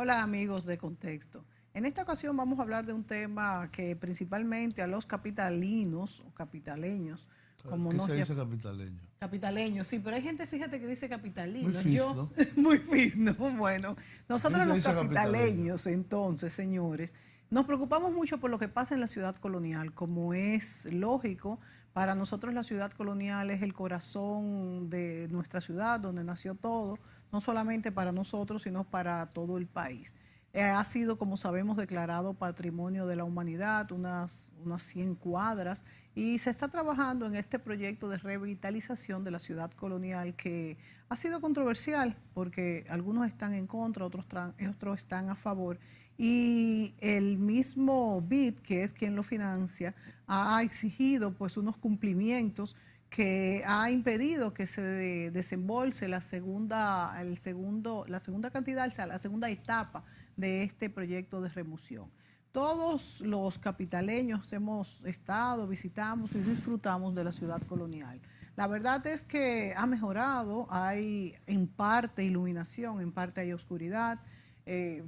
Hola amigos de Contexto. En esta ocasión vamos a hablar de un tema que principalmente a los capitalinos o capitaleños, como ¿Qué nos se llaman, dice capitaleño? capitaleños, sí, pero hay gente, fíjate, que dice Muy capitalinos. fis, Yo, ¿no? muy fino, bueno, Aquí nosotros se los dice capitaleño. capitaleños, entonces, señores, nos preocupamos mucho por lo que pasa en la ciudad colonial, como es lógico. Para nosotros la ciudad colonial es el corazón de nuestra ciudad, donde nació todo, no solamente para nosotros, sino para todo el país. Ha sido, como sabemos, declarado Patrimonio de la Humanidad, unas 100 cuadras, y se está trabajando en este proyecto de revitalización de la ciudad colonial que ha sido controversial porque algunos están en contra, otros están a favor. Y el mismo BID, que es quien lo financia, ha exigido pues unos cumplimientos que ha impedido que se desembolse la segunda cantidad, o sea, la segunda etapa de este proyecto de remoción. Todos los capitaleños hemos estado, visitamos y disfrutamos de la ciudad colonial. La verdad es que ha mejorado, hay en parte iluminación, en parte hay oscuridad,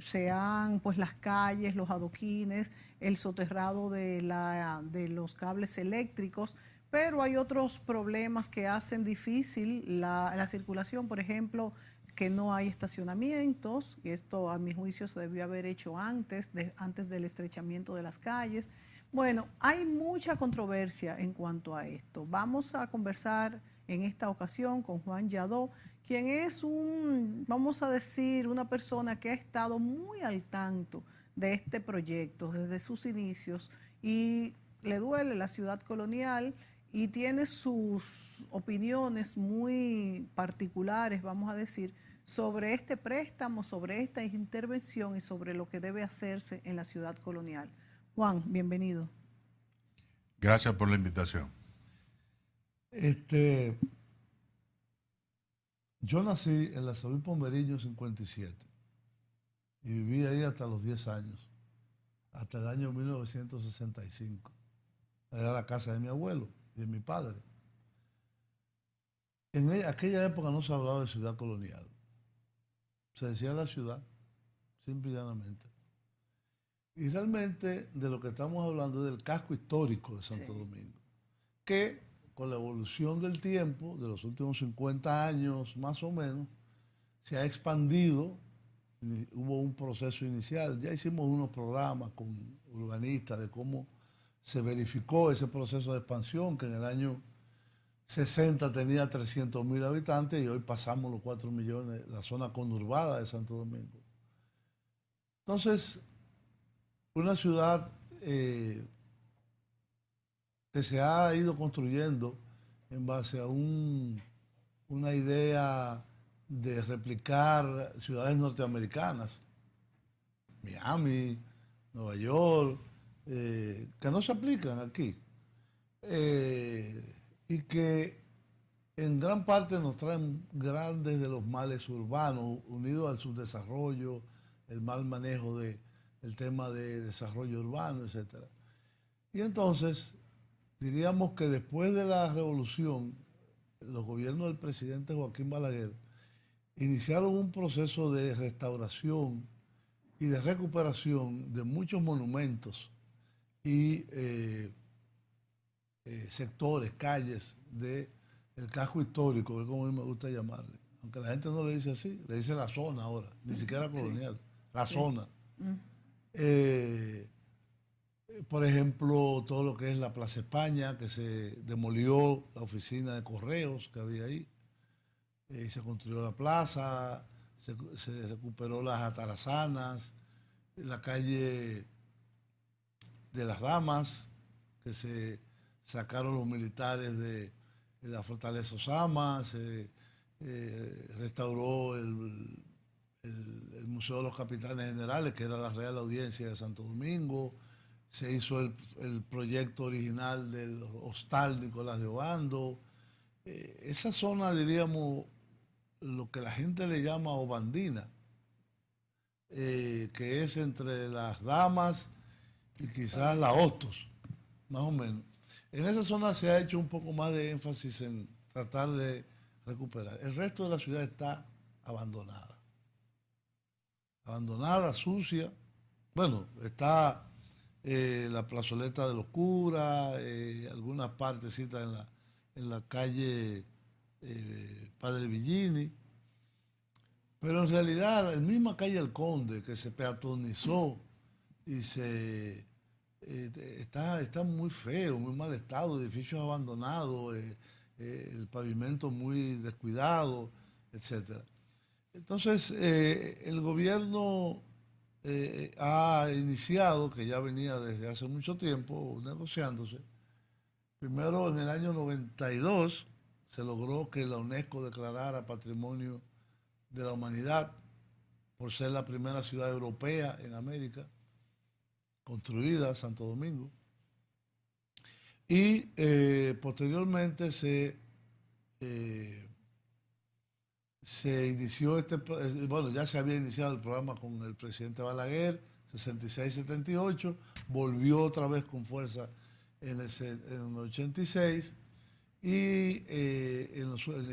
sean pues las calles, los adoquines, el soterrado de los cables eléctricos, pero hay otros problemas que hacen difícil la circulación, por ejemplo, que no hay estacionamientos, y esto a mi juicio se debió haber hecho antes del estrechamiento de las calles. Bueno, hay mucha controversia en cuanto a esto. Vamos a conversar en esta ocasión con Juan Yadó, quien es vamos a decir, una persona que ha estado muy al tanto de este proyecto desde sus inicios y le duele la ciudad colonial y tiene sus opiniones muy particulares, vamos a decir, sobre este préstamo, sobre esta intervención y sobre lo que debe hacerse en la ciudad colonial. Juan, bienvenido. Gracias por la invitación. Este, yo nací en la Sabí Pomeriño 57 y viví ahí hasta los 10 años, hasta el año 1965. Era la casa de mi abuelo y de mi padre. En aquella época no se hablaba de ciudad colonial. Se decía la ciudad, simple y llanamente. Y realmente de lo que estamos hablando es del casco histórico de Santo Domingo, que con la evolución del tiempo, de los últimos 50 años más o menos, se ha expandido. Hubo un proceso inicial, ya hicimos unos programas con urbanistas de cómo se verificó ese proceso de expansión, que en el año 60 tenía 300.000 habitantes y hoy pasamos los 4 millones, la zona conurbada de Santo Domingo. Entonces, una ciudad que se ha ido construyendo en base a una idea de replicar ciudades norteamericanas, Miami, Nueva York, que no se aplican aquí, y que en gran parte nos traen grandes de los males urbanos, unidos al subdesarrollo, el mal manejo del tema de desarrollo urbano, etc. Y entonces, diríamos que después de la revolución, los gobiernos del presidente Joaquín Balaguer iniciaron un proceso de restauración y de recuperación de muchos monumentos y sectores, calles del casco histórico, que es como a mí me gusta llamarle. Aunque la gente no le dice así, le dice la zona ahora, ni siquiera colonial, la zona. Por ejemplo, todo lo que es la Plaza España, que se demolió la oficina de correos que había ahí, se construyó la plaza, se recuperó las atarazanas, la calle de las Damas, que se sacaron los militares de la fortaleza Osama, se restauró el Museo de los Capitanes Generales, que era la Real Audiencia de Santo Domingo, se hizo el proyecto original del Hostal Nicolás de Obando. Esa zona, diríamos, lo que la gente le llama Obandina, que es entre las Damas y quizás la Hostos, más o menos. En esa zona se ha hecho un poco más de énfasis en tratar de recuperar. El resto de la ciudad está abandonada. abandonada, sucia. Bueno, está la plazoleta de los curas, algunas partecitas en la calle Padre Villini, pero en realidad la misma calle El Conde, que se peatonizó y está muy feo, muy mal estado, edificios abandonados, el pavimento muy descuidado, etcétera. Entonces, el gobierno ha iniciado, que ya venía desde hace mucho tiempo negociándose. Primero, en el año 92, se logró que la UNESCO declarara Patrimonio de la Humanidad por ser la primera ciudad europea en América construida, Santo Domingo. Y posteriormente se inició bueno, ya se había iniciado el programa con el presidente Balaguer, 66-78, volvió otra vez con fuerza en el 86, y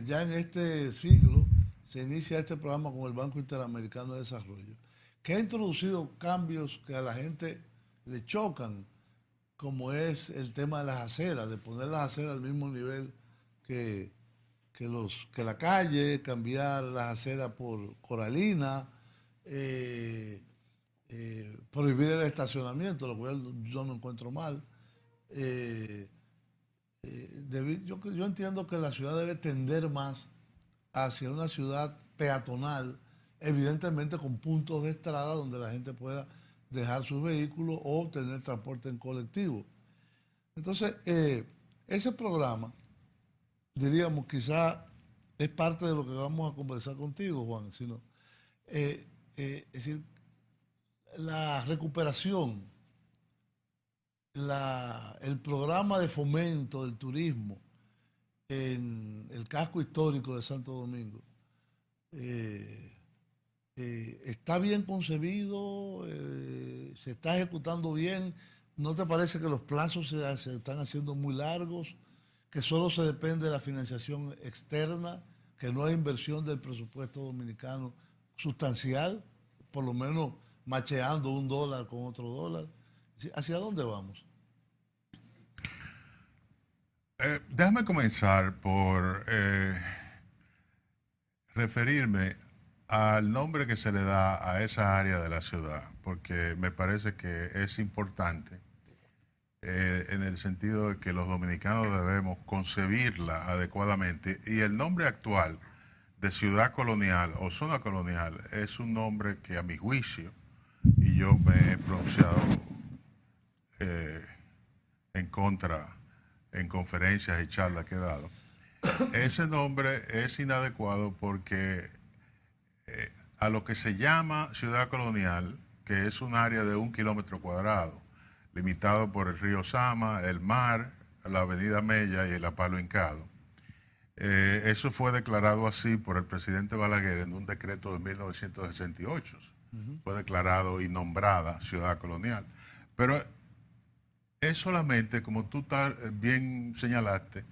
ya en este siglo se inicia este programa con el Banco Interamericano de Desarrollo, que ha introducido cambios que a la gente le chocan, como es el tema de las aceras, de poner las aceras al mismo nivel que la calle, cambiar las aceras por coralina, prohibir el estacionamiento, lo cual yo no encuentro mal. Yo entiendo que la ciudad debe tender más hacia una ciudad peatonal, evidentemente con puntos de entrada donde la gente pueda dejar sus vehículos o tener transporte en colectivo. Entonces, ese programa, diríamos, quizá es parte de lo que vamos a conversar contigo, Juan, sino, es decir, la recuperación, el programa de fomento del turismo en el casco histórico de Santo Domingo, está bien concebido, se está ejecutando bien. ¿No te parece que los plazos se están haciendo muy largos, que solo se depende de la financiación externa, que no hay inversión del presupuesto dominicano sustancial, por lo menos macheando un dólar con otro dólar? ¿Hacia dónde vamos? Déjame comenzar por referirme al nombre que se le da a esa área de la ciudad, porque me parece que es importante en el sentido de que los dominicanos debemos concebirla adecuadamente, y el nombre actual de ciudad colonial o zona colonial es un nombre que, a mi juicio, y yo me he pronunciado en contra en conferencias y charlas que he dado, ese nombre es inadecuado porque a lo que se llama ciudad colonial, que es un área de 1 kilómetro cuadrado, limitado por el río Sama, el mar, la avenida Mella y el Apalo Hincado. Eso fue declarado así por el presidente Balaguer en un decreto de 1968. Fue declarado y nombrada ciudad colonial. Pero es solamente, como tú bien señalaste,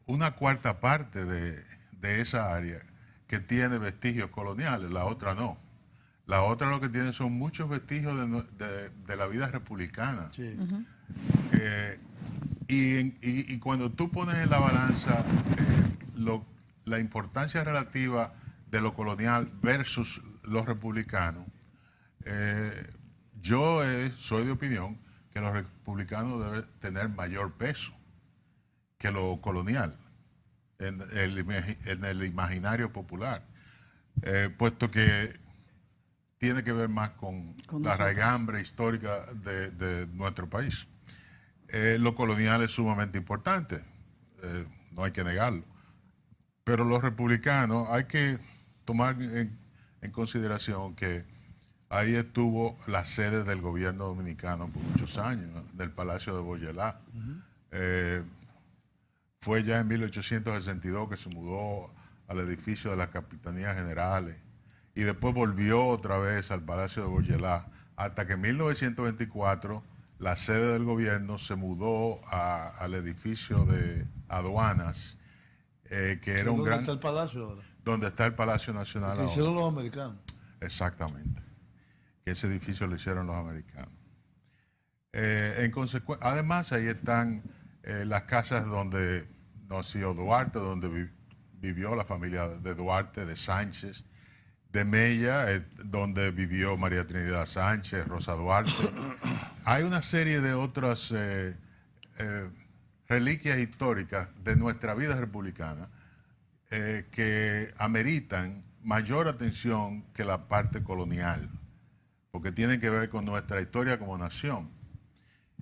una cuarta parte de esa área que tiene vestigios coloniales, la otra no. La otra lo que tiene son muchos vestigios de la vida republicana. Sí. Y cuando tú pones en la balanza la importancia relativa de lo colonial versus lo republicano, yo soy de opinión que los republicanos deben tener mayor peso que lo colonial en el imaginario popular, puesto que tiene que ver más con la raigambre histórica de nuestro país. Lo colonial es sumamente importante, no hay que negarlo, pero los republicanos hay que tomar en consideración que ahí estuvo la sede del gobierno dominicano por muchos años, del Palacio de Boyelá. Fue ya en 1862 que se mudó al edificio de las Capitanías Generales y después volvió otra vez al Palacio de Boyelá, hasta que en 1924 la sede del gobierno se mudó al edificio de aduanas, que era un ¿Dónde está gran... el palacio ahora? Donde está el Palacio Nacional Que ahora. hicieron los americanos. Exactamente. que ese edificio lo hicieron los americanos. Además, ahí están las casas donde nació Duarte, donde vivió la familia de Duarte, de Sánchez, de Mella, donde vivió María Trinidad Sánchez, Rosa Duarte. Hay una serie de otras reliquias históricas de nuestra vida republicana que ameritan mayor atención que la parte colonial, porque tienen que ver con nuestra historia como nación.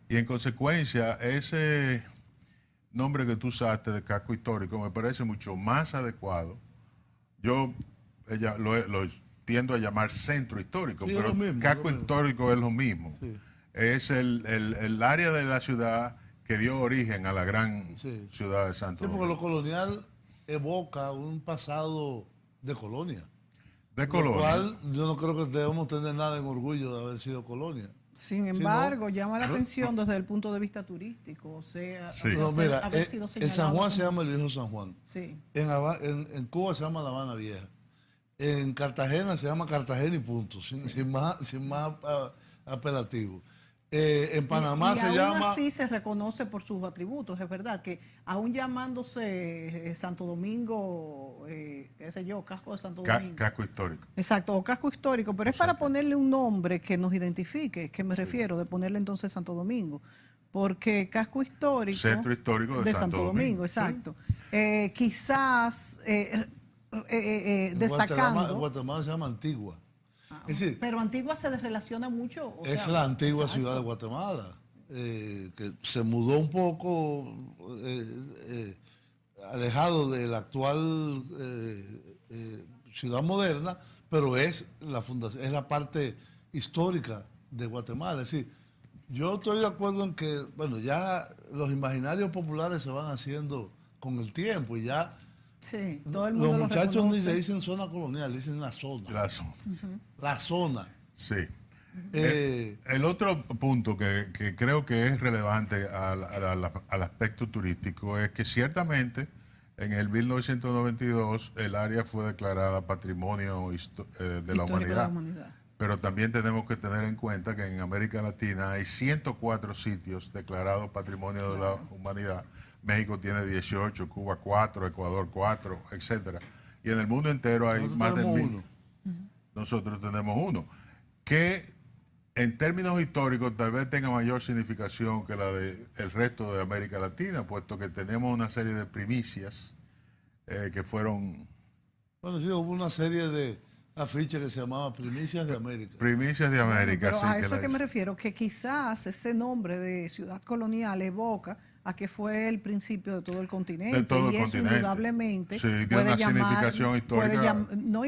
Y en consecuencia, ese nombre que tú usaste de casco histórico me parece mucho más adecuado. Yo lo tiendo a llamar centro histórico, sí, pero mismo, casco histórico es lo mismo. Sí. Es el área de la ciudad que dio origen a la gran ciudad de Santo Domingo. Porque lo colonial evoca un pasado de colonia. De colonia. Lo cual yo no creo que debemos tener nada en orgullo de haber sido colonia. Sin embargo, llama la atención desde el punto de vista turístico, o sea, No, mira, haber sido en señalado San Juan como- se llama el Viejo San Juan. Sí. En Cuba se llama La Habana Vieja. En Cartagena se llama Cartagena y punto, sin más apelativo. En Panamá y se aún llama... así se reconoce por sus atributos, es verdad, que aún llamándose Santo Domingo, qué sé yo, casco de Santo Domingo. Casco histórico. Exacto, o casco histórico, pero es para ponerle un nombre que nos identifique, que me refiero, de ponerle entonces Santo Domingo. Porque casco histórico... Centro histórico de Santo Domingo, exacto. Quizás destacando... En Guatemala se llama Antigua. Es decir, pero Antigua se relaciona mucho. es la antigua ciudad de Guatemala, que se mudó un poco alejado de la actual ciudad moderna, pero es la fundación, es la parte histórica de Guatemala. Es decir, yo estoy de acuerdo en que, bueno, ya los imaginarios populares se van haciendo con el tiempo y ya sí, todo el mundo los lo muchachos ni reconoce. le dicen zona colonial, dicen la zona. La zona. Sí. El otro punto que creo que es relevante al aspecto turístico es que ciertamente en el 1992 el área fue declarada Patrimonio de la Humanidad. Pero también tenemos que tener en cuenta que en América Latina hay 104 sitios declarados Patrimonio de la Humanidad. México tiene 18, Cuba 4, Ecuador 4, etcétera. Y en el mundo entero hay más de 1000. Nosotros tenemos uno. Que en términos históricos tal vez tenga mayor significación que la del resto de América Latina, puesto que tenemos una serie de primicias que fueron... Bueno, sí, hubo una serie de afiches que se llamaba Primicias de América. Primicias de América, pero sí. a eso es que me refiero, que quizás ese nombre de ciudad colonial evoca a que fue el principio de todo el continente. De todo el y eso continente. indudablemente Sí, tiene una significación histórica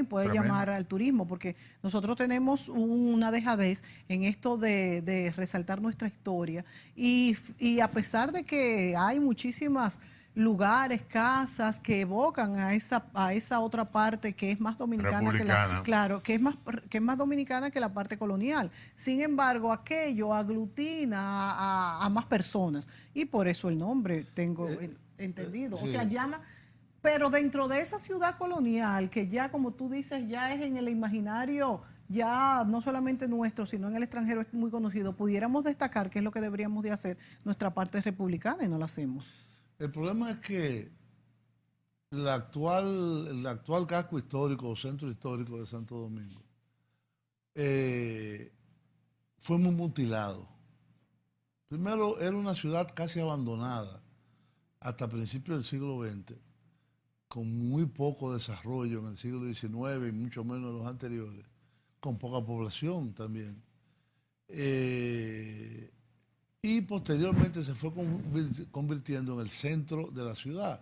puede tremenda. llamar al turismo, porque nosotros tenemos una dejadez en esto de resaltar nuestra historia y a pesar de que hay muchísimas lugares, casas que evocan a esa otra parte que es más dominicana que es más dominicana que la parte colonial. Sin embargo, aquello aglutina a más personas y por eso el nombre tengo entendido. Sí. O sea, llama, pero dentro de esa ciudad colonial que ya como tú dices ya es en el imaginario ya no solamente nuestro, sino en el extranjero es muy conocido, pudiéramos destacar qué es lo que deberíamos de hacer nuestra parte republicana y no lo hacemos. El problema es que el actual casco histórico o centro histórico de Santo Domingo fue muy mutilado. Primero, era una ciudad casi abandonada hasta principios del siglo XX, con muy poco desarrollo en el siglo XIX y mucho menos en los anteriores, con poca población también. Y posteriormente se fue convirtiendo en el centro de la ciudad.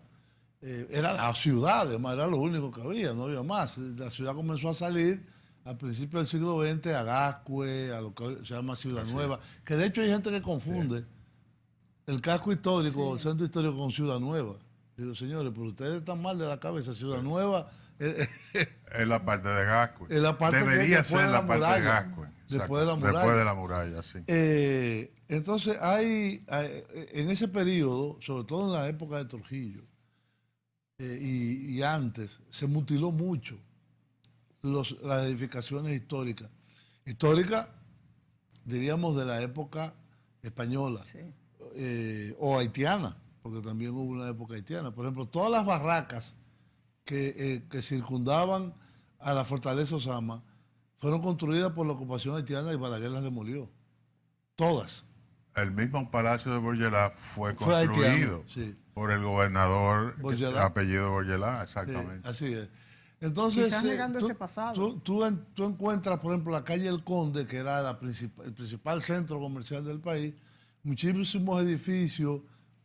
Era la ciudad, además, era lo único que había, no había más. La ciudad comenzó a salir a principios del siglo XX a Gascue, a lo que se llama Ciudad Nueva, que de hecho hay gente que confunde el casco histórico, el centro histórico con Ciudad Nueva. Digo, señores, pero ustedes están mal de la cabeza, Ciudad Nueva... es la parte de Gascue. Es la parte debería ser la parte de Gascue. Después de la muralla. Después de la muralla, sí. Entonces hay en ese periodo, sobre todo en la época de Trujillo y antes, se mutiló mucho las edificaciones históricas. Histórica, diríamos, de la época española, Sí. O haitiana, porque también hubo una época haitiana. Por ejemplo, todas las barracas que circundaban a la fortaleza Osama fueron construidas por la ocupación haitiana y Balaguer las demolió. Todas. El mismo Palacio de Bourgelat fue Fue haitiano, construido sí. por el gobernador Bourgelat. apellido Bourgelat, exactamente. Sí, así es. Entonces, Quizás negando ese pasado. Tú encuentras, por ejemplo, la calle El Conde, que era el principal centro comercial del país, muchísimos edificios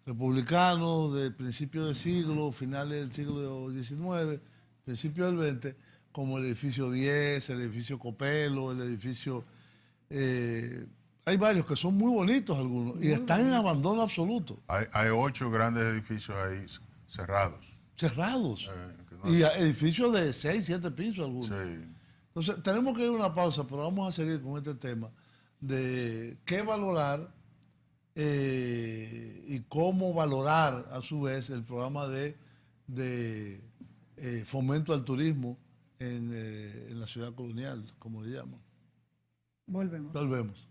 republicanos de principios de siglo, finales del siglo XIX, principios del XX, como el edificio 10, el edificio Copelo, el edificio... hay varios que son muy bonitos algunos y están en abandono absoluto. Hay 8 grandes edificios ahí cerrados. Cerrados. Que no- Y edificios de 6, 7 pisos algunos. Sí. Entonces, tenemos que ir a una pausa, pero vamos a seguir con este tema de qué valorar y cómo valorar a su vez el programa de fomento al turismo en la ciudad colonial, como le llaman. Volvemos. Volvemos.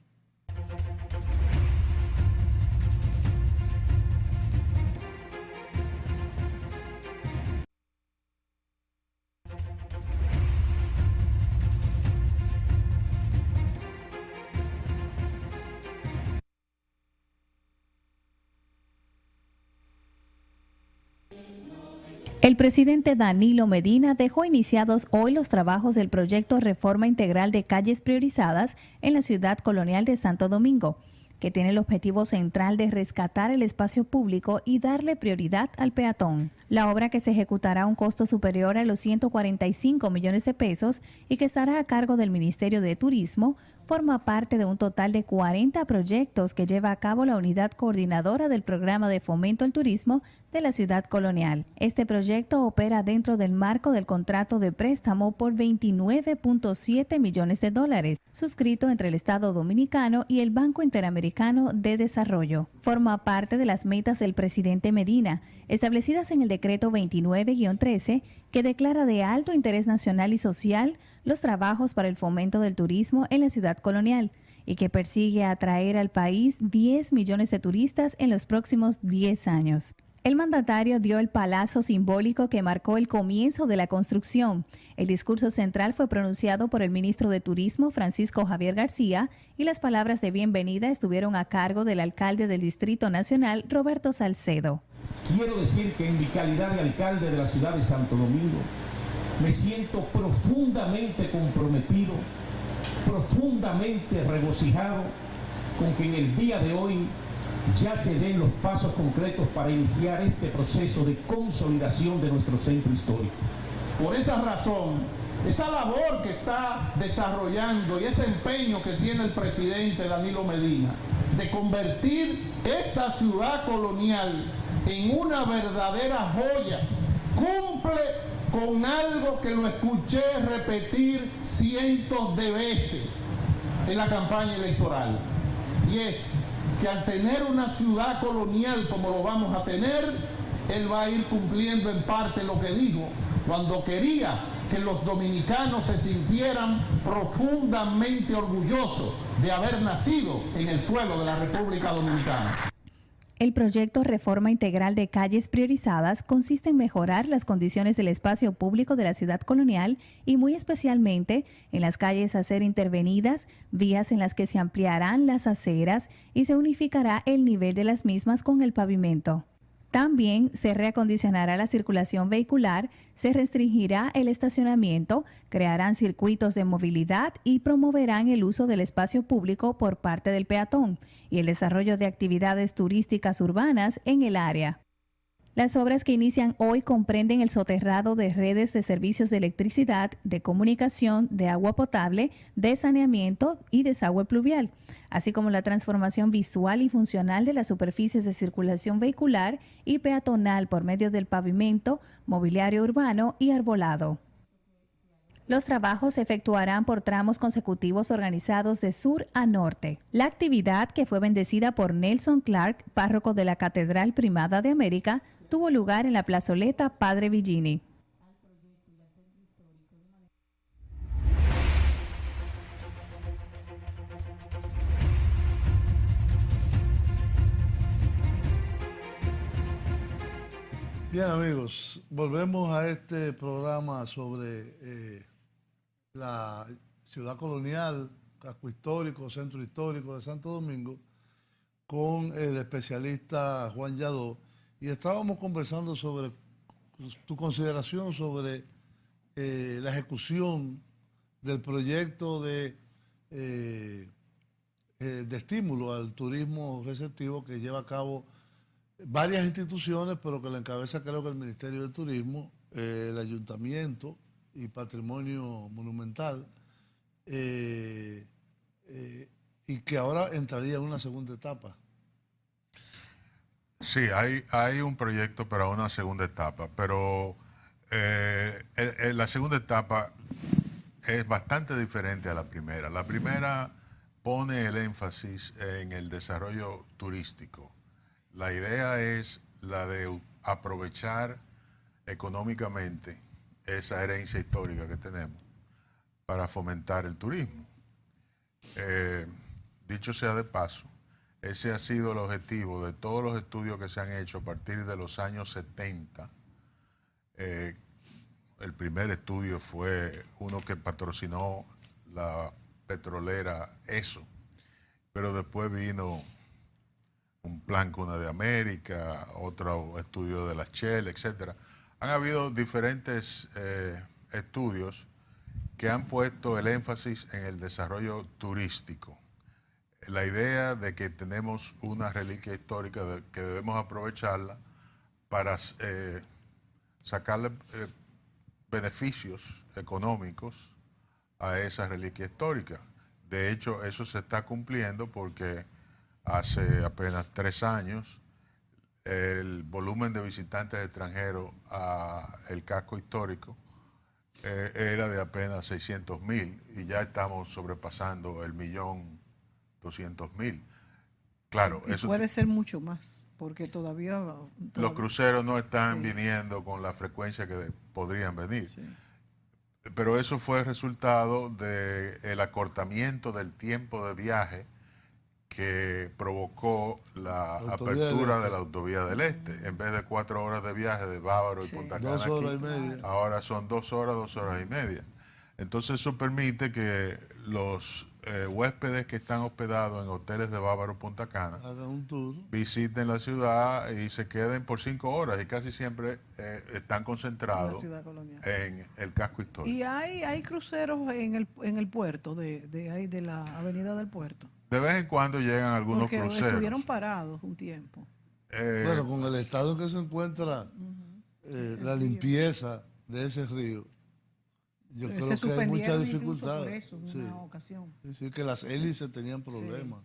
El presidente Danilo Medina dejó iniciados hoy los trabajos del proyecto Reforma Integral de Calles Priorizadas en la ciudad colonial de Santo Domingo, que tiene el objetivo central de rescatar el espacio público y darle prioridad al peatón. La obra, que se ejecutará a un costo superior a los 145 millones de pesos y que estará a cargo del Ministerio de Turismo, forma parte de un total de 40 proyectos que lleva a cabo la unidad coordinadora del Programa de Fomento al Turismo de la ciudad colonial. Este proyecto opera dentro del marco del contrato de préstamo por 29.7 millones de dólares, suscrito entre el Estado Dominicano y el Banco Interamericano de Desarrollo. Forma parte de las metas del presidente Medina, establecidas en el decreto 29-13, que declara de alto interés nacional y social los trabajos para el fomento del turismo en la ciudad colonial y que persigue atraer al país 10 millones de turistas en los próximos 10 años. El mandatario dio el palazo simbólico que marcó el comienzo de la construcción. El discurso central fue pronunciado por el ministro de Turismo, Francisco Javier García, y las palabras de bienvenida estuvieron a cargo del alcalde del Distrito Nacional, Roberto Salcedo. Quiero decir que en mi calidad de alcalde de la ciudad de Santo Domingo, me siento profundamente comprometido, profundamente regocijado con que en el día de hoy ya se den los pasos concretos para iniciar este proceso de consolidación de nuestro centro histórico. Por esa razón, esa labor que está desarrollando y ese empeño que tiene el presidente Danilo Medina de convertir esta ciudad colonial en una verdadera joya, cumple con algo que lo escuché repetir cientos de veces en la campaña electoral, y es que al tener una ciudad colonial como lo vamos a tener, él va a ir cumpliendo en parte lo que dijo cuando quería que los dominicanos se sintieran profundamente orgullosos de haber nacido en el suelo de la República Dominicana. El proyecto Reforma Integral de Calles Priorizadas consiste en mejorar las condiciones del espacio público de la ciudad colonial y muy especialmente en las calles a ser intervenidas, vías en las que se ampliarán las aceras y se unificará el nivel de las mismas con el pavimento. También se reacondicionará la circulación vehicular, se restringirá el estacionamiento, crearán circuitos de movilidad y promoverán el uso del espacio público por parte del peatón y el desarrollo de actividades turísticas urbanas en el área. Las obras que inician hoy comprenden el soterrado de redes de servicios de electricidad, de comunicación, de agua potable, de saneamiento y desagüe pluvial, así como la transformación visual y funcional de las superficies de circulación vehicular y peatonal por medio del pavimento, mobiliario urbano y arbolado. Los trabajos se efectuarán por tramos consecutivos organizados de sur a norte. La actividad, que fue bendecida por Nelson Clark, párroco de la Catedral Primada de América, tuvo lugar en la plazoleta Padre Villini. Bien, amigos, volvemos a este programa sobre la ciudad colonial, casco histórico, centro histórico de Santo Domingo, con el especialista Juan Yadó, y estábamos conversando sobre tu consideración sobre la ejecución del proyecto de estímulo al turismo receptivo que lleva a cabo varias instituciones, pero que la encabeza creo que el Ministerio de Turismo, el Ayuntamiento y Patrimonio Monumental, y que ahora entraría en una segunda etapa. Sí, hay un proyecto para una segunda etapa, pero la segunda etapa es bastante diferente a la primera. La primera pone el énfasis en el desarrollo turístico. La idea es la de aprovechar económicamente esa herencia histórica que tenemos para fomentar el turismo. Dicho sea de paso, ese ha sido el objetivo de todos los estudios que se han hecho a partir de los años 70. El primer estudio fue uno que patrocinó la petrolera ESO, pero después vino un plan Cuna de América, otro estudio de la Shell, etc. Han habido diferentes estudios que han puesto el énfasis en el desarrollo turístico. La idea de que tenemos una reliquia histórica que debemos aprovecharla para sacarle beneficios económicos a esa reliquia histórica. De hecho, eso se está cumpliendo porque hace apenas 3 años el volumen de visitantes extranjeros al casco histórico era de apenas 600,000 y ya estamos sobrepasando el 1.200.000. Claro, Y eso puede ser mucho más, porque todavía los cruceros no están viniendo con la frecuencia que podrían venir. Sí. Pero eso fue resultado del acortamiento del tiempo de viaje que provocó la apertura de la autovía del Este. En vez de 4 horas de viaje de Bávaro y Punta Cana 2 horas aquí, y media. ahora son 2 horas, 2 horas y media. Entonces eso permite que los huéspedes que están hospedados en hoteles de Bávaro Punta Cana Hagan un tour. visiten la ciudad y se queden por 5 horas y casi siempre están la concentrados ciudad colonial. en el casco histórico. Y hay cruceros en el puerto, de la avenida del puerto. De vez en cuando llegan algunos Porque cruceros. estuvieron parados un tiempo. Bueno, con el estado en que se encuentra la limpieza de ese río, yo creo que hay suspendieron muchas incluso dificultades. por eso en Sí. una ocasión. Sí, que las hélices tenían problemas.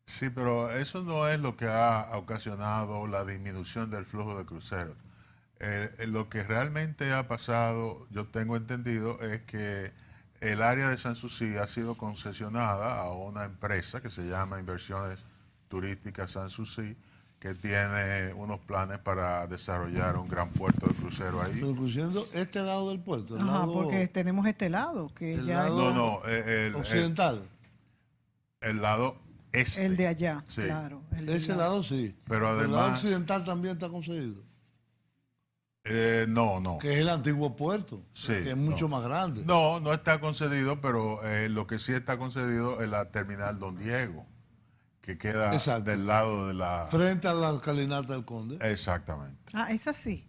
Sí, pero eso no es lo que ha ocasionado la disminución del flujo de cruceros. Lo que realmente ha pasado, yo tengo entendido, es que el área de Sanssouci ha sido concesionada a una empresa que se llama Inversiones Turísticas Sanssouci, que tiene unos planes para desarrollar un gran puerto de crucero ahí. Pero incluyendo este lado del puerto, el Ajá, lado porque tenemos este lado, que el ya lado- No, occidental. el lado este. el de allá, Sí. claro. el de Ese allá. lado sí. Pero el lado además- occidental también está concedido. No. Que es el antiguo puerto, Sí, que es mucho más grande. No, no está concedido, pero lo que sí está concedido es la terminal Don Diego, que queda Exacto. del lado de la... Frente a la escalinata del Conde. Exactamente. Ah, esa sí.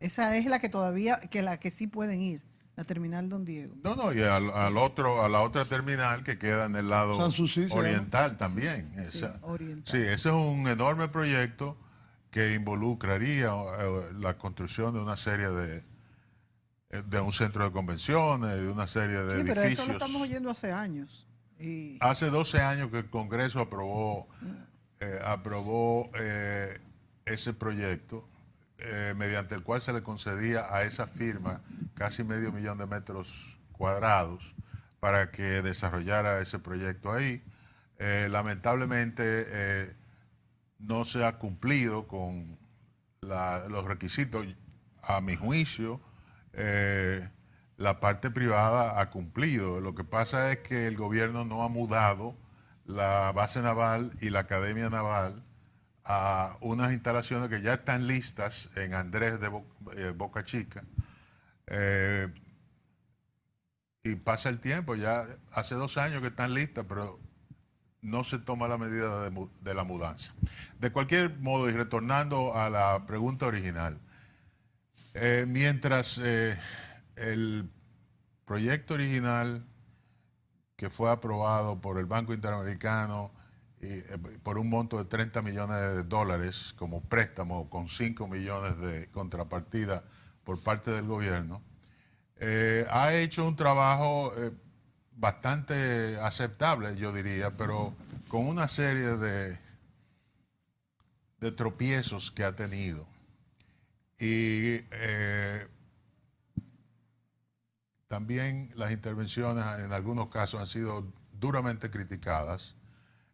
Esa es la que todavía, la que sí pueden ir, la terminal Don Diego. No, y a la otra terminal que queda en el lado Sanssouci, ¿se oriental también. oriental. Sí, ese es un enorme proyecto que involucraría la construcción de una serie de un centro de convenciones, de una serie de Sí, pero edificios. eso lo estamos oyendo hace años. Y Hace 12 años que el Congreso aprobó ese proyecto mediante el cual se le concedía a esa firma casi 500,000 de metros cuadrados para que desarrollara ese proyecto ahí. Lamentablemente no se ha cumplido con los requisitos. A mi juicio, la parte privada ha cumplido. Lo que pasa es que el gobierno no ha mudado la base naval y la academia naval a unas instalaciones que ya están listas en Andrés de Boca Chica. Y pasa el tiempo, ya hace 2 años que están listas, pero no se toma la medida de la mudanza. De cualquier modo, y retornando a la pregunta original, mientras el proyecto original que fue aprobado por el Banco Interamericano por un monto de $30 millones como préstamo, con 5 millones de contrapartida por parte del gobierno, ha hecho un trabajo bastante aceptable, yo diría, pero con una serie de tropiezos que ha tenido. Y también las intervenciones en algunos casos han sido duramente criticadas,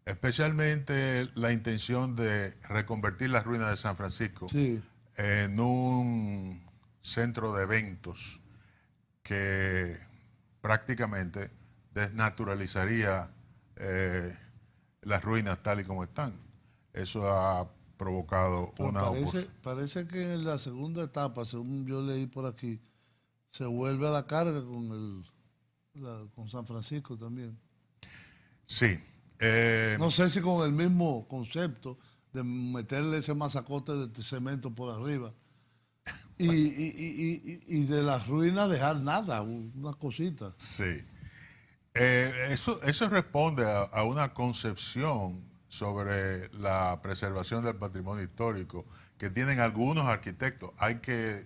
especialmente la intención de reconvertir las ruinas de San Francisco en un centro de eventos que prácticamente desnaturalizaría las ruinas tal y como están. Eso ha provocado parece que en la segunda etapa, según yo leí por aquí, se vuelve a la carga con San Francisco también. Sí. No sé si con el mismo concepto de meterle ese masacote de cemento por arriba y de las ruinas dejar nada, una cosita. Sí. Eso responde a una concepción sobre la preservación del patrimonio histórico que tienen algunos arquitectos. Hay que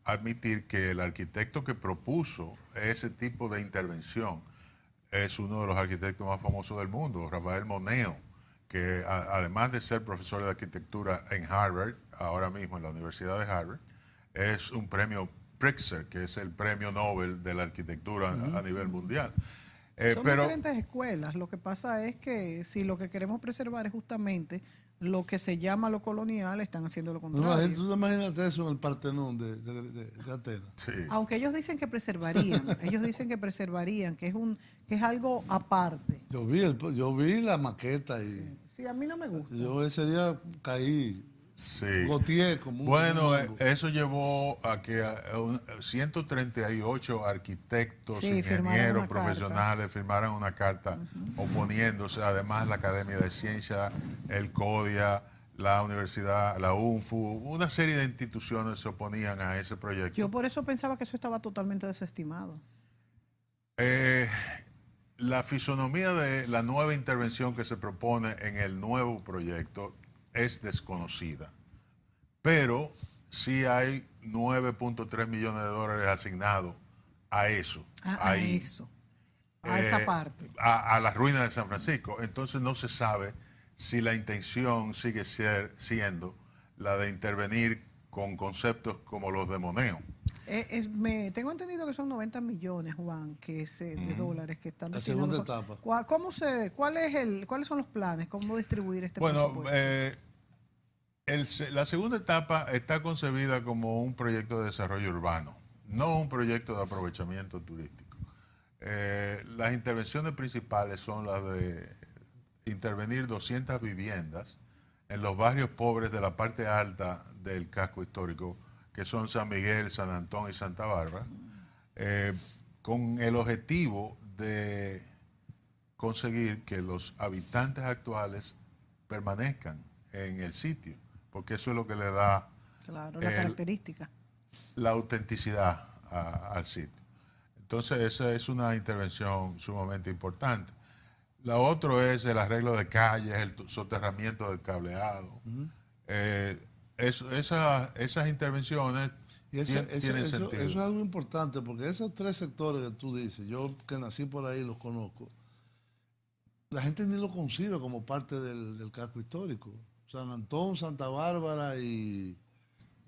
admitir que el arquitecto que propuso ese tipo de intervención es uno de los arquitectos más famosos del mundo, Rafael Moneo, que además de ser profesor de arquitectura en Harvard, ahora mismo en la Universidad de Harvard, es un premio Pritzker, que es el premio Nobel de la arquitectura a nivel mundial. Son diferentes escuelas. Lo que pasa es que si lo que queremos preservar es justamente lo que se llama lo colonial, están haciendo lo contrario. Tú imagínate eso en el Partenón de Atenas. Sí. Aunque ellos dicen que preservarían, que es algo aparte. Yo vi la maqueta y Sí, a mí no me gusta. yo ese día caí. Sí. Gotié como un Bueno, mango. eso llevó a que 138 arquitectos, Sí, firmaron ingenieros una profesionales firmaran una carta oponiéndose. Además, la Academia de Ciencias, el CODIA, la Universidad, la UNFU, una serie de instituciones se oponían a ese proyecto. Yo por eso pensaba que eso estaba totalmente desestimado. La fisonomía de la nueva intervención que se propone en el nuevo proyecto es desconocida, pero sí hay 9.3 millones de dólares asignados a eso. A esa parte. A las ruinas de San Francisco. Entonces no se sabe si la intención sigue siendo la de intervenir con conceptos como los de Moneo. Tengo entendido que son 90 millones, Juan, de dólares que están La destinados. segunda etapa. ¿Cuáles son los planes? ¿Cómo distribuir este presupuesto? La segunda etapa está concebida como un proyecto de desarrollo urbano, no un proyecto de aprovechamiento turístico. Las intervenciones principales son las de intervenir 200 viviendas en los barrios pobres de la parte alta del casco histórico, que son San Miguel, San Antón y Santa Bárbara, con el objetivo de conseguir que los habitantes actuales permanezcan en el sitio, porque eso es lo que le da Claro, la característica. la autenticidad al sitio. Entonces esa es una intervención sumamente importante. La otra es el arreglo de calles, el soterramiento del cableado. Esas intervenciones tienen sentido. Eso es algo importante, porque esos 3 sectores que tú dices, yo que nací por ahí los conozco, la gente ni lo concibe como parte del casco histórico. San Antón, Santa Bárbara y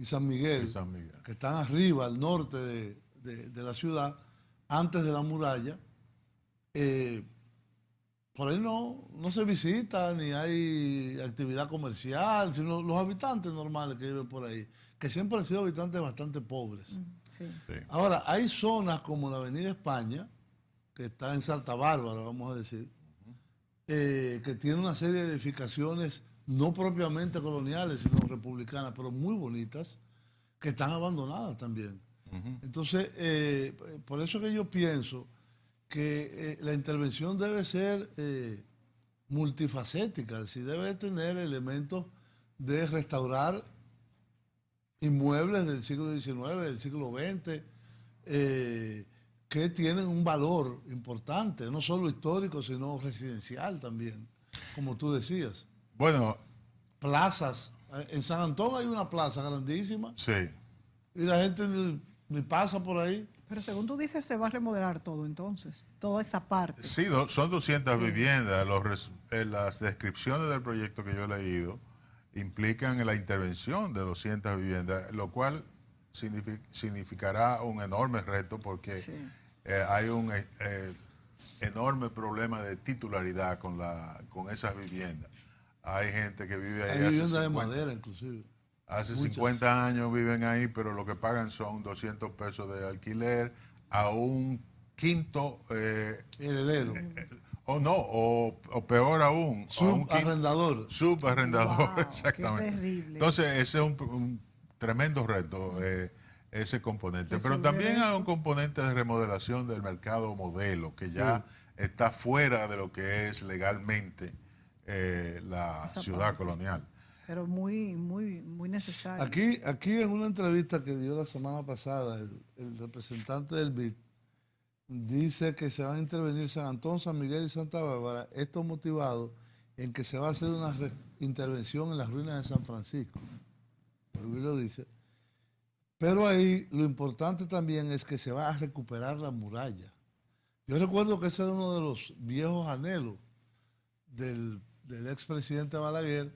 San Miguel, que están arriba, al norte de la ciudad, antes de la muralla, por ahí no se visita, ni hay actividad comercial, sino los habitantes normales que viven por ahí, que siempre han sido habitantes bastante pobres. Sí. Sí. Ahora, hay zonas como la Avenida España, que está en Santa Bárbara, vamos a decir, que tiene una serie de edificaciones no propiamente coloniales, sino republicanas, pero muy bonitas, que están abandonadas también. Entonces, por eso que yo pienso que la intervención debe ser multifacética, es decir, debe tener elementos de restaurar inmuebles del siglo XIX, del siglo XX, que tienen un valor importante, no solo histórico, sino residencial también, como tú decías. Bueno, Plazas. En San Antón hay una plaza grandísima sí. y la gente ni pasa por ahí. Pero según tú dices, se va a remodelar todo entonces, toda esa parte. Sí, son 200 viviendas. Las descripciones del proyecto que yo he leído implican la intervención de 200 viviendas, lo cual significará un enorme reto porque hay un enorme problema de titularidad con esas viviendas. Hay gente que vive ahí Hay viviendas de madera, inclusive. Hace Muchas. 50 años viven ahí, pero lo que pagan son 200 pesos de alquiler a un quinto Heredero. o peor aún, Subarrendador. Subarrendador, Wow, exactamente. qué terrible. Entonces, ese es un tremendo reto, ese componente. Pero Resolver también hay eso. un componente de remodelación del mercado modelo, que ya está fuera de lo que es legalmente la Esa ciudad parte. colonial. Pero muy necesario. Aquí en una entrevista que dio la semana pasada, el representante del BID dice que se van a intervenir San Antón, San Miguel y Santa Bárbara, esto motivado en que se va a hacer una intervención en las ruinas de San Francisco. El BID lo dice. Pero ahí lo importante también es que se va a recuperar la muralla. Yo recuerdo que ese era uno de los viejos anhelos del expresidente Balaguer,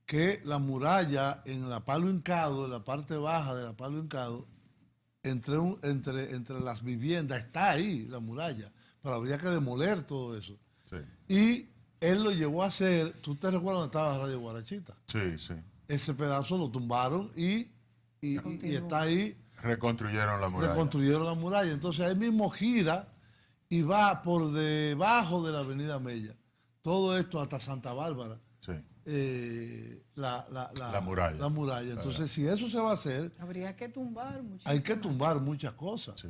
que la muralla en la Palo Hincado, en la parte baja de la Palo Hincado, entre las viviendas, está ahí la muralla, pero habría que demoler todo eso. Sí, Y él lo llevó a hacer, ¿tú te recuerdas dónde estaba Radio Guarachita? sí, sí. Ese pedazo lo tumbaron y está ahí, Reconstruyeron la muralla. reconstruyeron la muralla. Entonces ahí mismo gira y va por debajo de la Avenida Mella. Todo esto hasta Santa Bárbara. Sí. La muralla. La muralla. Entonces, si eso se va a hacer, Habría que tumbar muchísimas. hay que tumbar muchas cosas Sí.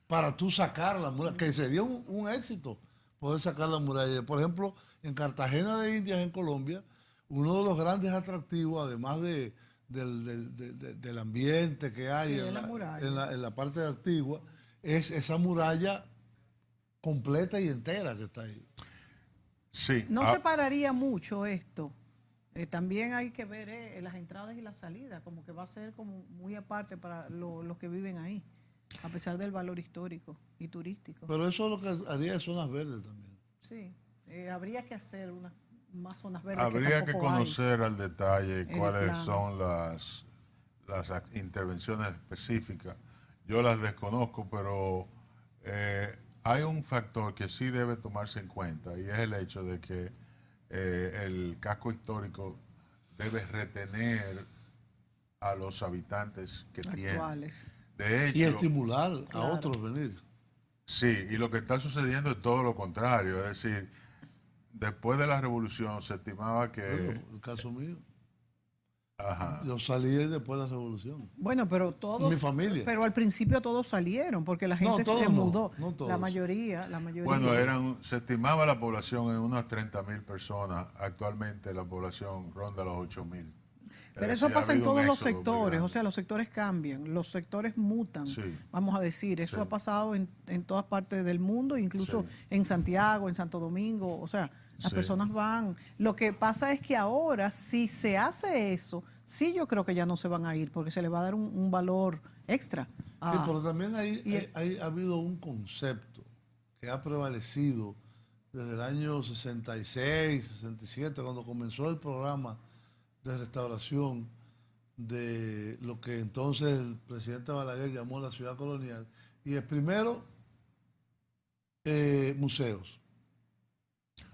para tú sacar la muralla, que sería un éxito poder sacar la muralla. Por ejemplo, en Cartagena de Indias, en Colombia, uno de los grandes atractivos, además del ambiente que hay Sí, la muralla. en la parte antigua, es esa muralla completa y entera que está ahí. Sí. No separaría mucho esto. También hay que ver las entradas y las salidas, como que va a ser como muy aparte para los que viven ahí, a pesar del valor histórico y turístico. Pero eso es lo que haría de zonas verdes también. Sí, habría que hacer más zonas verdes. Habría que tampoco hay. conocer al detalle el cuáles plan. son las intervenciones específicas. Yo las desconozco, pero hay un factor que sí debe tomarse en cuenta y es el hecho de que el casco histórico debe retener a los habitantes que tiene. Actuales. De Y hecho, estimular a Claro. otros venir. sí, y lo que está sucediendo es todo lo contrario. Es decir, después de la revolución se estimaba que... Bueno, el caso mío. Ajá. Yo salí después de la revolución. Bueno, pero todos. Mi familia. Pero al principio todos salieron, porque la gente todos se no, mudó. no todos. La mayoría. Bueno, se estimaba la población en unas 30.000 personas. Actualmente la población ronda los 8.000. Pero eso pasa en todos los sectores, o sea, los sectores cambian, los sectores mutan, Sí. vamos a decir, eso Sí. ha pasado en todas partes del mundo, incluso Sí. en Santiago, en Santo Domingo, o sea, las Sí. personas van. Lo que pasa es que ahora, si se hace eso, sí yo creo que ya no se van a ir, porque se les va a dar un valor extra. Sí, pero también y ha habido un concepto que ha prevalecido desde el año 66, 67, cuando comenzó el programa de restauración de lo que entonces el presidente Balaguer llamó la ciudad colonial, y es primero museos.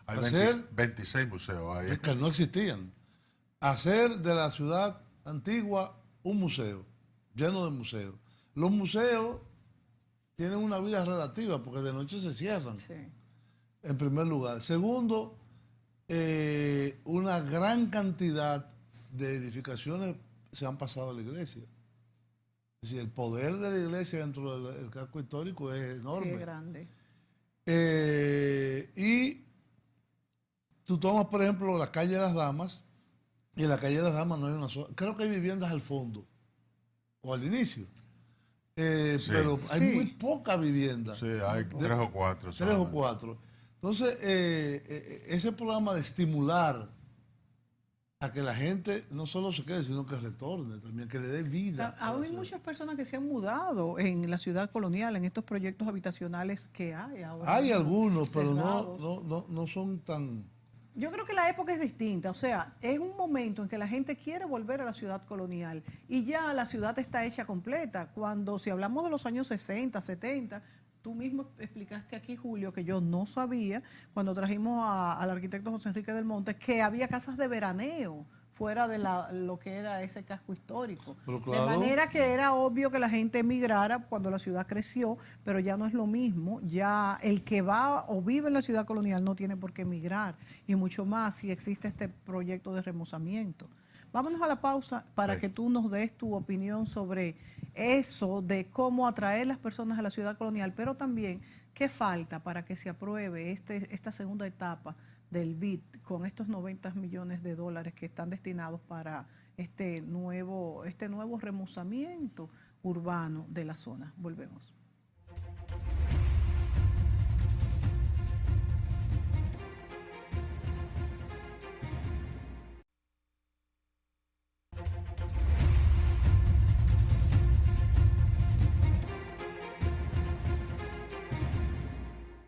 Hay Hacer- 26 museos ahí. Es que no existían. Hacer de la ciudad antigua un museo, lleno de museos. Los museos tienen una vida relativa porque de noche se cierran, sí. en primer lugar. Segundo, una gran cantidad de edificaciones se han pasado a la iglesia. Es decir, el poder de la iglesia dentro del casco histórico es enorme. Sí, es grande. Y tú tomas, por ejemplo, la calle de las Damas, y en la calle de las Damas no hay una sola. Creo que hay viviendas al fondo, o al inicio. Sí. Pero hay Sí. muy poca vivienda. Sí, hay 3 o 4. 3 o 4. Entonces, ese programa de estimular a que la gente no solo se quede, sino que retorne también, que le dé vida. Hay muchas personas que se han mudado en la ciudad colonial, en estos proyectos habitacionales que hay ahora. Hay mismo, algunos, pero cerrados. no son tan... Yo creo que la época es distinta, o sea, es un momento en que la gente quiere volver a la ciudad colonial y ya la ciudad está hecha completa. Cuando, si hablamos de los años 60, 70, tú mismo explicaste aquí, Julio, que yo no sabía, cuando trajimos al arquitecto José Enrique del Monte, que había casas de veraneo fuera de lo que era ese casco histórico. Pero claro. De manera que era obvio que la gente emigrara cuando la ciudad creció, pero ya no es lo mismo. Ya el que va o vive en la ciudad colonial no tiene por qué emigrar, y mucho más si existe este proyecto de remozamiento. Vámonos a la pausa para que tú nos des tu opinión sobre eso, de cómo atraer las personas a la ciudad colonial, pero también qué falta para que se apruebe esta segunda etapa del BID con estos 90 millones de dólares que están destinados para este nuevo remozamiento urbano de la zona. Volvemos.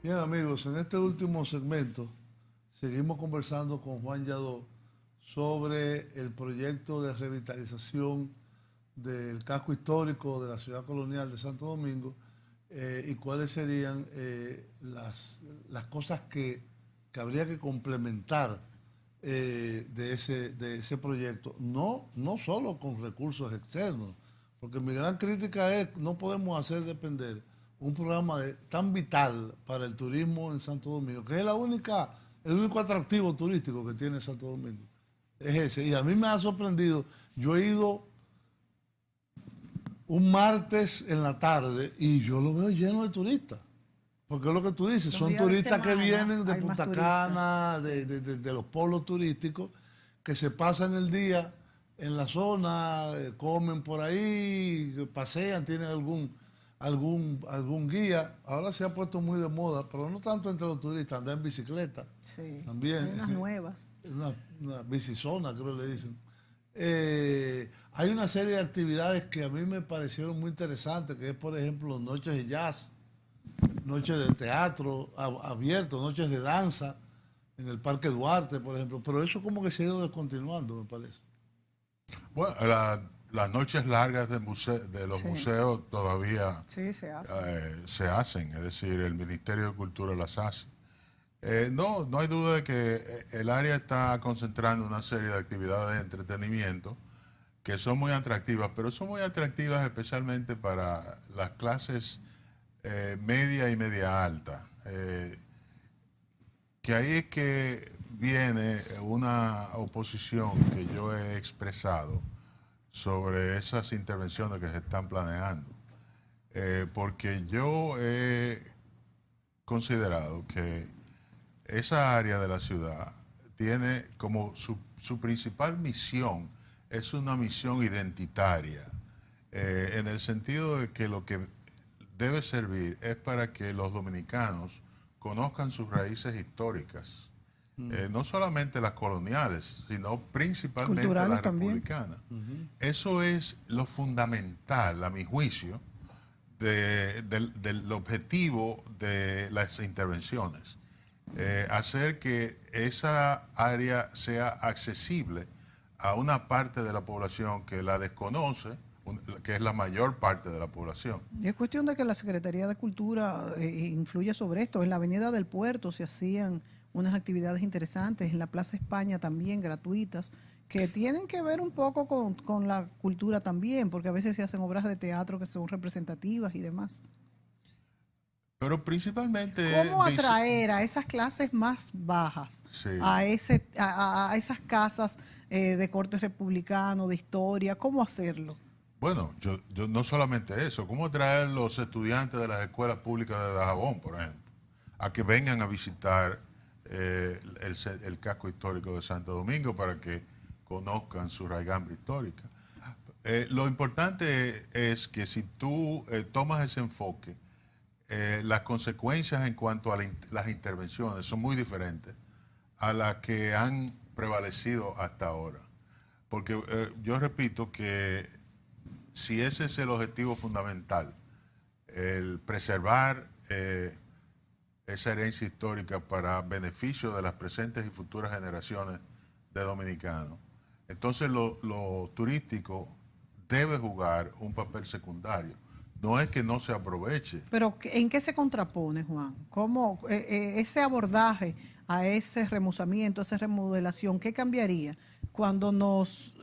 Bien, amigos, en este último segmento seguimos conversando con Juan Yadó sobre el proyecto de revitalización del casco histórico de la ciudad colonial de Santo Domingo y cuáles serían las cosas que habría que complementar de ese proyecto, no solo con recursos externos, porque mi gran crítica es no podemos hacer depender un programa tan vital para el turismo en Santo Domingo, que es el único atractivo turístico que tiene Santo Domingo. Es ese. Y a mí me ha sorprendido. Yo he ido un martes en la tarde y yo lo veo lleno de turistas. Porque es lo que tú dices, Los son días de turistas que semana vienen de hay más Punta Cana, de los pueblos turísticos, que se pasan el día en la zona, comen por ahí, pasean, tienen algún guía. Ahora se ha puesto muy de moda, pero no tanto entre los turistas, andar en bicicleta. Sí, También. hay unas nuevas. Una bicizona, creo le dicen. Hay una serie de actividades que a mí me parecieron muy interesantes, que es, por ejemplo, noches de jazz, noches de teatro abierto, noches de danza en el Parque Duarte, por ejemplo. Pero eso como que se ha ido descontinuando, me parece. Bueno, las noches largas de los Sí. museos todavía Sí, se hace. se hacen, es decir, el Ministerio de Cultura las hace. No hay duda de que el área está concentrando una serie de actividades de entretenimiento que son muy atractivas, pero son muy atractivas especialmente para las clases media y media alta. Que ahí es que viene una oposición que yo he expresado sobre esas intervenciones que se están planeando. Porque yo he considerado que esa área de la ciudad tiene como su principal misión, es una misión identitaria, en el sentido de que lo que debe servir es para que los dominicanos conozcan sus raíces históricas, no solamente las coloniales, sino principalmente Culturales las también. republicanas. Eso es lo fundamental, a mi juicio, del objetivo de las intervenciones. Hacer que esa área sea accesible a una parte de la población que la desconoce, que es la mayor parte de la población. Y es cuestión de que la Secretaría de Cultura influya sobre esto. En la Avenida del Puerto se hacían unas actividades interesantes, en la Plaza España también gratuitas, que tienen que ver un poco con la cultura también, porque a veces se hacen obras de teatro que son representativas y demás. Pero principalmente... ¿Cómo atraer a esas clases más bajas, Sí. a esas casas de corte republicano, de historia? ¿Cómo hacerlo? Bueno, yo no solamente eso, ¿cómo traer los estudiantes de las escuelas públicas de Dajabón, por ejemplo, a que vengan a visitar el casco histórico de Santo Domingo para que conozcan su raigambre histórica? Lo importante es que si tú tomas ese enfoque, las consecuencias en cuanto a las intervenciones son muy diferentes a las que han prevalecido hasta ahora. Porque yo repito que si ese es el objetivo fundamental, el preservar esa herencia histórica para beneficio de las presentes y futuras generaciones de dominicanos, entonces lo turístico debe jugar un papel secundario. No es que no se aproveche. Pero ¿en qué se contrapone, Juan? ¿Cómo ese abordaje a ese remozamiento, a esa remodelación, qué cambiaría cuando nos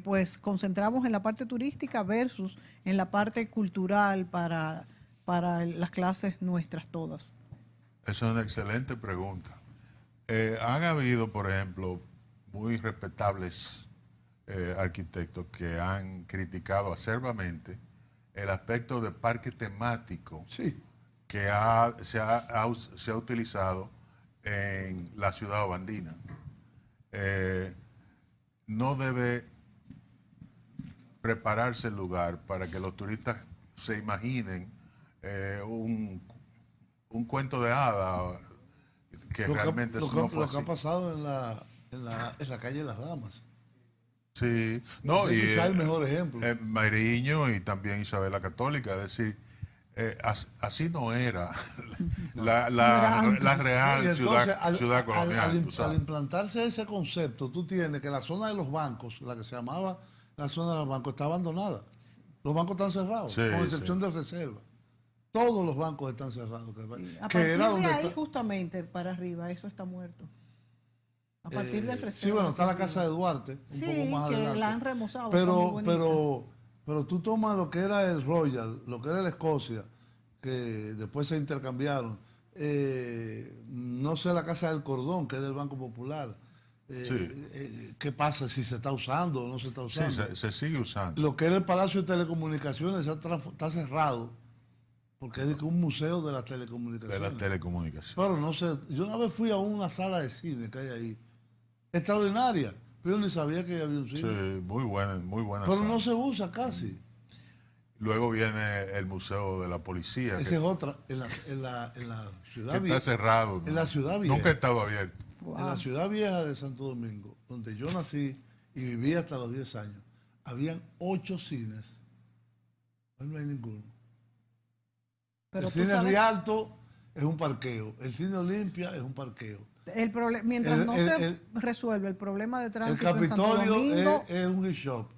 pues concentramos en la parte turística versus en la parte cultural para las clases nuestras todas? Esa es una excelente pregunta. Han habido, por ejemplo, muy respetables arquitectos que han criticado acerbamente el aspecto de parque temático Sí. que se ha utilizado en la ciudad obandina. No debe prepararse el lugar para que los turistas se imaginen un cuento de hada que realmente lo no que fue ha así. pasado en la calle de las Damas. Sí, no, Ese y quizá el mejor ejemplo. Mairiño y también Isabel la Católica, es decir, así no era la Y real entonces, ciudad colonial. tú al sabes. implantarse ese concepto, tú tienes que la zona de los bancos, la que se llamaba la zona de los bancos, está abandonada. Los bancos están cerrados, Sí, con excepción sí. de reserva. Todos los bancos están cerrados. A Que partir era de donde ahí está- justamente para arriba, eso está muerto. A partir del reserva. Sí, bueno, está la hacia casa de arriba. Duarte, un Sí, poco más que adelante. la han remozado. está muy bonita. Pero tú tomas lo que era el Royal, lo que era la Escocia, que después se intercambiaron. No sé, la Casa del Cordón, que es del Banco Popular. ¿Qué pasa si se está usando o no se está Sí, usando? se sigue usando. Lo que era el Palacio de Telecomunicaciones está cerrado, porque es de que un museo de las De telecomunicaciones. las telecomunicaciones. Pero no sé, yo una vez fui a una sala de cine que hay ahí, extraordinaria, pero yo ni sabía que había un Sí, cine. muy buena. Pero sala. no se usa casi. Luego viene el Museo de la Policía, Esa es otra, en la ciudad que está vieja. cerrado. En la ciudad Nunca vieja. ha estado abierto. En la ciudad vieja de Santo Domingo, donde yo nací y viví hasta los 10 años, habían 8 cines. Hoy no hay ninguno. Pero El tú cine sabes, Rialto es un parqueo. El cine Olimpia es un parqueo. mientras el- no el- se el- resuelve el problema de El tránsito en Santo Capitolio Domingo, es un gift shop.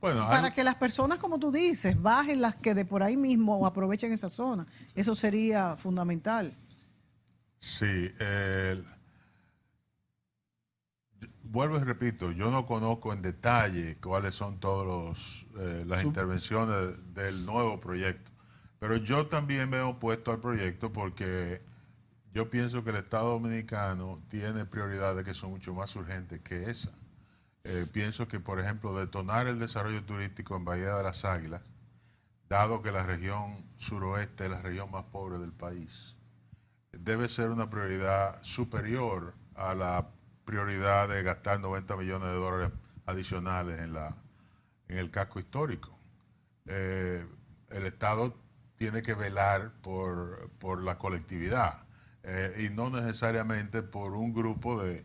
Bueno, para que las personas, como tú dices, bajen las que de por ahí mismo o aprovechen esa zona. Eso sería fundamental. sí. Vuelvo y repito, yo no conozco en detalle cuáles son todas las intervenciones del nuevo proyecto, pero yo también me he opuesto al proyecto porque yo pienso que el Estado Dominicano tiene prioridades que son mucho más urgentes que esa. Pienso que, por ejemplo, detonar el desarrollo turístico en Bahía de las Águilas, dado que la región suroeste es la región más pobre del país, debe ser una prioridad superior a la prioridad de gastar 90 millones de dólares adicionales en el casco histórico. El Estado tiene que velar por la colectividad y no necesariamente por un grupo de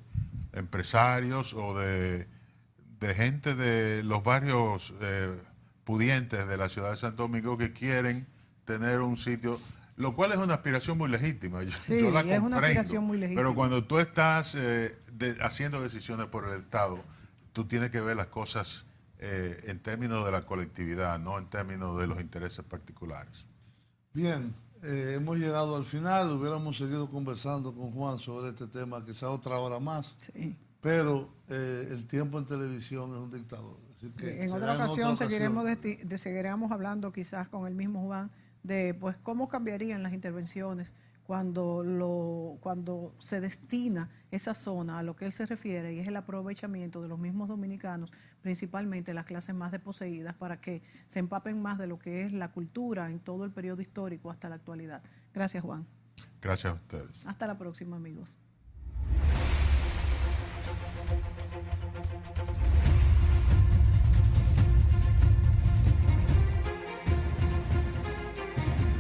empresarios o de gente de los barrios pudientes de la ciudad de Santo Domingo que quieren tener un sitio, lo cual es una aspiración muy legítima. Sí, yo la es una comprendo, aspiración muy legítima. pero cuando tú estás haciendo decisiones por el Estado, tú tienes que ver las cosas en términos de la colectividad, no en términos de los intereses particulares. Bien, hemos llegado al final. Hubiéramos seguido conversando con Juan sobre este tema, quizá otra hora más. Sí. Pero el tiempo en televisión es un dictador. Así que En será otra ocasión ocasión. seguiremos hablando quizás con el mismo Juan de pues cómo cambiarían las intervenciones cuando se destina esa zona a lo que él se refiere, y es el aprovechamiento de los mismos dominicanos, principalmente las clases más desposeídas, para que se empapen más de lo que es la cultura en todo el periodo histórico hasta la actualidad. Gracias, Juan. Gracias a ustedes. Hasta la próxima, amigos.